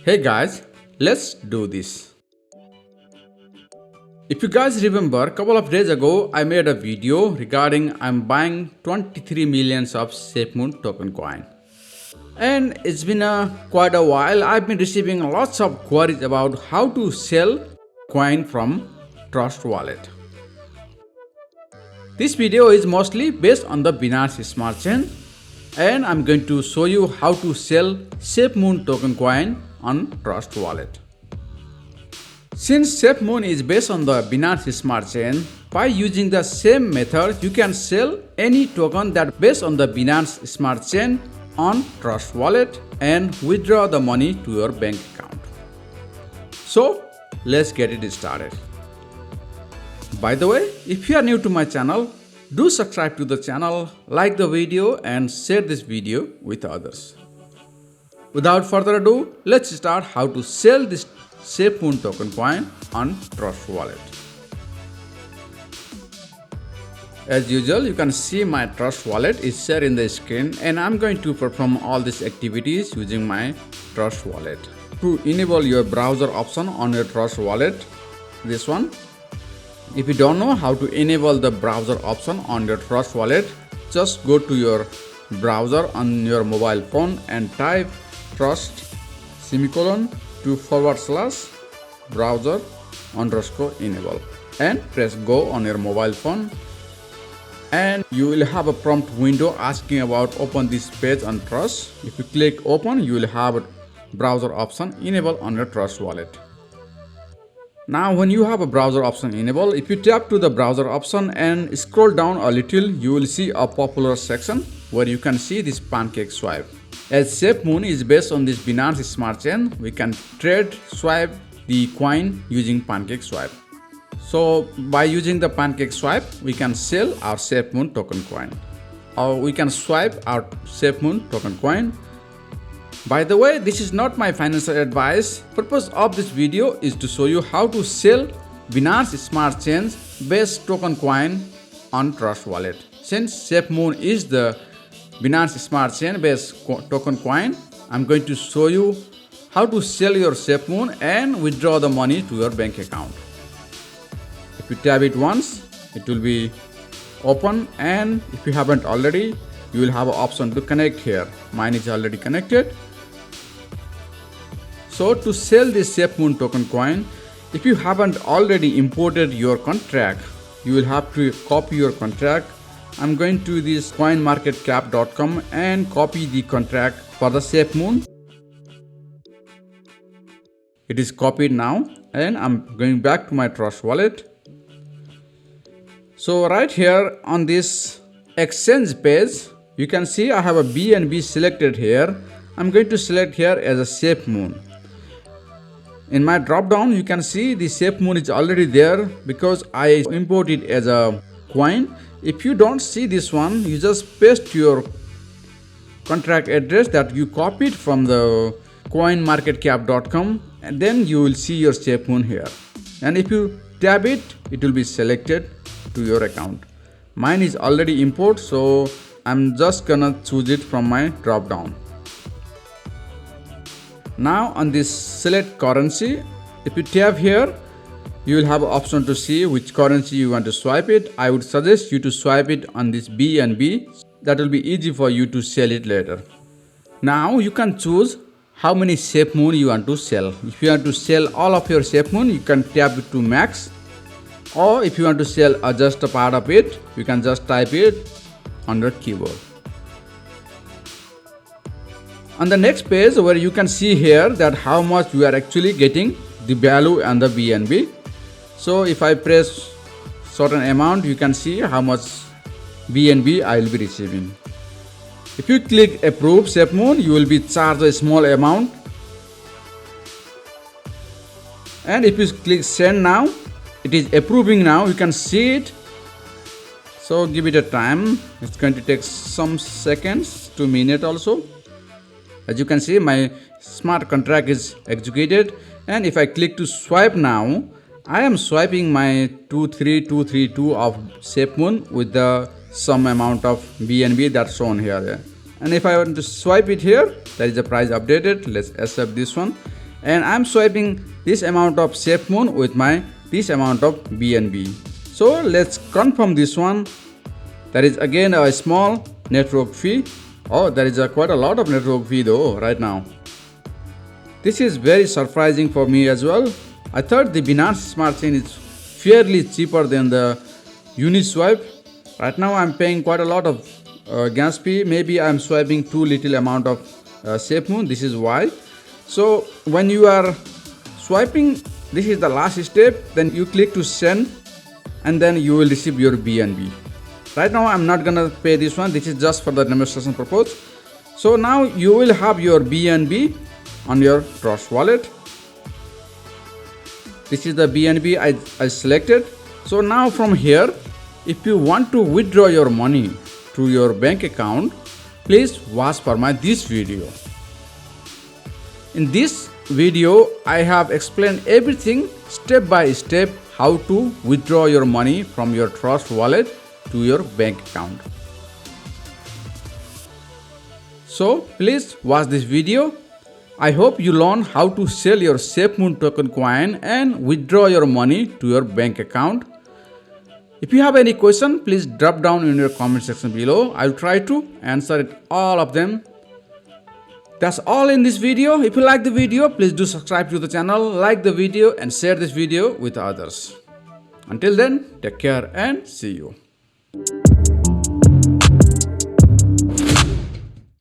Hey guys, let's do this. If you guys remember, a couple of days ago I made a video regarding I'm buying 23 millions of SafeMoon token coin. And it's been quite a while. I've been receiving lots of queries about how to sell coin from Trust Wallet. This video is mostly based on the Binance Smart Chain, and I'm going to show you how to sell SafeMoon token coin on Trust Wallet. Since SafeMoon is based on the Binance Smart Chain, by using the same method, you can sell any token that based on the Binance Smart Chain on Trust Wallet and withdraw the money to your bank account. So, let's get it started. By the way, if you are new to my channel, do subscribe to the channel, like the video and share this video with others. Without further ado, let's start how to sell this SafeMoon token coin on Trust Wallet. As usual, you can see my Trust Wallet is shared in the screen, and I'm going to perform all these activities using my Trust Wallet. To enable your browser option on your Trust Wallet, this one. If you don't know how to enable the browser option on your Trust Wallet, just go to your browser on your mobile phone and type trust /browser _enable and press go on your mobile phone, and you will have a prompt window asking about open this page on Trust. If you click open, you will have a browser option enable on your Trust Wallet. Now when you have a browser option enabled, if you tap to the browser option and scroll down a little, you will see a popular section where you can see this Pancake Swipe. As SafeMoon is based on this Binance Smart Chain, we can trade swipe the coin using Pancake Swipe. So by using the Pancake Swipe, we can sell our SafeMoon token coin, or we can swipe our SafeMoon token coin. By the way, this is not my financial advice. Purpose of this video is to show you how to sell Binance Smart Chain based token coin on Trust Wallet. Since SafeMoon is the Binance Smart Chain based token coin, I'm going to show you how to sell your SafeMoon and withdraw the money to your bank account. If you tap it once, it will be open, and if you haven't already, you will have an option to connect here. Mine is already connected. So to sell this SafeMoon token coin, if you haven't already imported your contract, you will have to copy your contract. I'm going to this coinmarketcap.com and copy the contract for the SafeMoon. It is copied now, and I'm going back to my Trust Wallet. So right here on this exchange page, you can see I have a BNB selected here. I'm going to select here as a SafeMoon. In my drop down, you can see the SafeMoon is already there because I imported it as a coin. If you don't see this one, you just paste your contract address that you copied from the coinmarketcap.com, and then you will see your SafeMoon here. And if you tap it, it will be selected to your account. Mine is already import, so I'm just gonna choose it from my drop down. Now on this select currency, if you tap here, you will have an option to see which currency you want to swipe it. I would suggest you to swipe it on this BNB. That will be easy for you to sell it later. Now you can choose how many SafeMoon you want to sell. If you want to sell all of your SafeMoon, you can tap it to max. Or if you want to sell just a part of it, you can just type it on your keyboard. On the next page, where you can see here that how much you are actually getting the value and the BNB. So if I press certain amount, you can see how much BNB I will be receiving. If you click approve SafeMoon, you will be charged a small amount. And if you click send now, it is approving now. You can see it. So give it a time. It's going to take some seconds to minute also. As you can see, my smart contract is executed, and if I click to swipe now, I am swiping my 23232 of SafeMoon with the some amount of BNB that's shown here. And if I want to swipe it here, that is the price updated. Let's accept this one. And I'm swiping this amount of SafeMoon with this amount of BNB. So let's confirm this one. That is again a small network fee. Oh, there is quite a lot of network fee though right now. This is very surprising for me as well. I thought the Binance Smart Chain is fairly cheaper than the Uniswap. Right now I'm paying quite a lot of gas fee. Maybe I'm swiping too little amount of SafeMoon. This is why. So when you are swiping, this is the last step. Then you click to send, and then you will receive your BNB. Right now I'm not gonna pay this one. This is just for the demonstration purpose. So now you will have your BNB on your Trust wallet. This is the BNB I selected. So now from here, if you want to withdraw your money to your bank account, please watch for this video. In this video, I have explained everything step by step how to withdraw your money from your Trust wallet to your bank account. So please watch this video. I hope you learn how to sell your SafeMoon token coin and withdraw your money to your bank account. If you have any question, please drop down in your comment section below. I'll try to answer it, all of them. That's all in this video. If you like the video, please do subscribe to the channel, like the video and share this video with others. Until then, take care and see you.